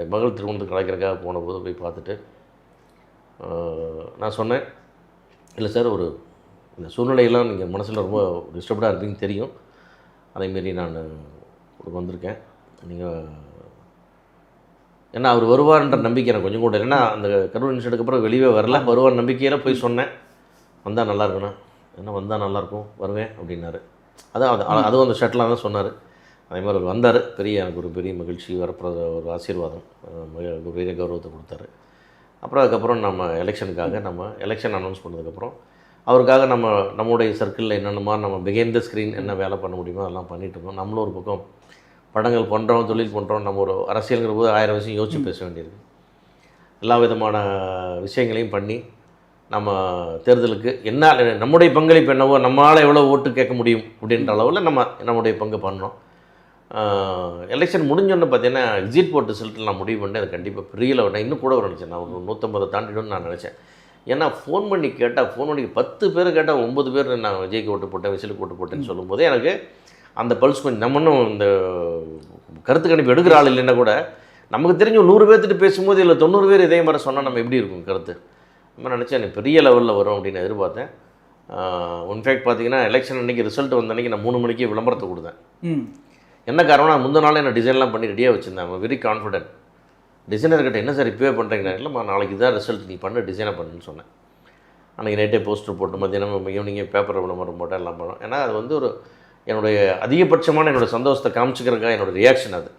என் மகள் திருமணத்துக்கு அழைக்கிறதுக்காக போனபோது போய் பார்த்துட்டு நான் சொன்னேன், இல்லை சார் ஒரு இந்த சூழ்நிலையெல்லாம் நீங்கள் மனசில் ரொம்ப டிஸ்டர்ப்டாக இருப்பீங்கன்னு தெரியும், அதேமாரி நான் வந்திருக்கேன். நீங்கள் ஏன்னா அவர் வருவார்ன்ற நம்பிக்கை எனக்கு கொஞ்சம் கூட, ஏன்னா அந்த கரூர் இன்சிடென்ட்க்கு அப்புறம் வெளியே வரல, வருவார் நம்பிக்கையில் போய் சொன்னேன். வந்தால் நல்லா இருக்குண்ணா, என்ன வந்தால் நல்லாயிருக்கும் வருவேன் அப்படின்னாரு. அதுவும் அந்த ஷர்ட்லாம் தான் சொன்னார். அதே மாதிரி அவர் வந்தார். எனக்கு ஒரு பெரிய மகிழ்ச்சி, ஒரு ஆசீர்வாதம், ஒரு பெரிய கௌரவத்தை கொடுத்தாரு. அப்புறம் அதுக்கப்புறம் நம்ம எலெக்ஷன் அனௌன்ஸ் பண்ணதுக்கப்புறம் அவருக்காக நம்முடைய சர்க்கிளில் என்னென்னமா நம்ம பிஹைண்ட் த ஸ்க்ரீன் என்ன வேலை பண்ண முடியுமோ அதெல்லாம் பண்ணிகிட்டு இருக்கோம். நம்மளும் ஒரு பக்கம் படங்கள் பண்ணுறோம், தொழில் பண்ணுறோம். நம்ம ஒரு அரசியலுங்கிற போது 1000 விஷயம் யோசித்து பேச வேண்டியிருக்கு. எல்லா விதமான விஷயங்களையும் பண்ணி நம்ம தேர்தலுக்கு என்ன நம்முடைய பங்களிப்பு என்னவோ, நம்மளால் எவ்வளோ ஓட்டு கேட்க முடியும் அப்படின்ற அளவில் நம்முடைய பங்கு பண்ணோம். எலெக்ஷன் முடிஞ்சோன்னு பார்த்தீங்கன்னா எக்ஸிட் போட் ரிசல்ட்டில் நான் முடிவு பண்ணேன். அது கண்டிப்பாக பெரிய லெவல் இன்னும் கூட நினச்சேன். நான் ஒரு 150 தாண்டிடும்னு நான் நினச்சேன். ஏன்னா ஃபோன் பண்ணி 10 பேர் கேட்டால் 9 பேர் நான் விஜய்க்கு ஓட்டு போட்டேன், விசிலுக்கு ஓட்டு போட்டேன்னு சொல்லும்போது எனக்கு அந்த பல்ஸ் கொஞ்சம் நம்ம இன்னும் இந்த கருத்து கணிப்பு எடுக்கிற ஆள் இல்லைன்னா கூட நமக்கு தெரிஞ்ச 100 பேர்த்துட்டு பேசும்போது இல்லை 90 பேர் இதே மாதிரி சொன்னால் நம்ம எப்படி இருக்கும் கருத்து. நம்ம நினச்சேன் எனக்கு பெரிய லெவலில் வரும் அப்படின்னு எதிர்பார்த்தேன். இன்ஃபேக்ட் பார்த்தீங்கன்னா எலெக்ஷன் அன்றைக்கி ரிசல்ட் வந்த அன்றைக்கி நான் 3 மணிக்கு விளம்பரத்தை கொடுத்தேன். என்ன காரணம், முந்தின நாள் என்ன டிசைன்லாம் பண்ணி ரெடியாக வச்சுருந்தேன். Very confident. டிசைனர்கிட்ட என்ன சார் இப்போவே பண்ணுறீங்க, இல்லைம்மா நாளைக்கு தான் ரிசல்ட், நீ பண்ண டிசைனாக பண்ணுன்னு சொன்னேன். அன்றைக்கி நைட்டே போஸ்டர் போட்டு மத்தியானம் ஈவினிங்கே பேப்பர் விளம்பரம் போட்டால் எல்லாம் பண்ணோம். ஏன்னா அது வந்து ஒரு என்னுடைய அதிகபட்சமான என்னோடய சந்தோஷத்தை காமிச்சிக்கிறதுக்காக என்னோடய ரியாக்ஷன் அது.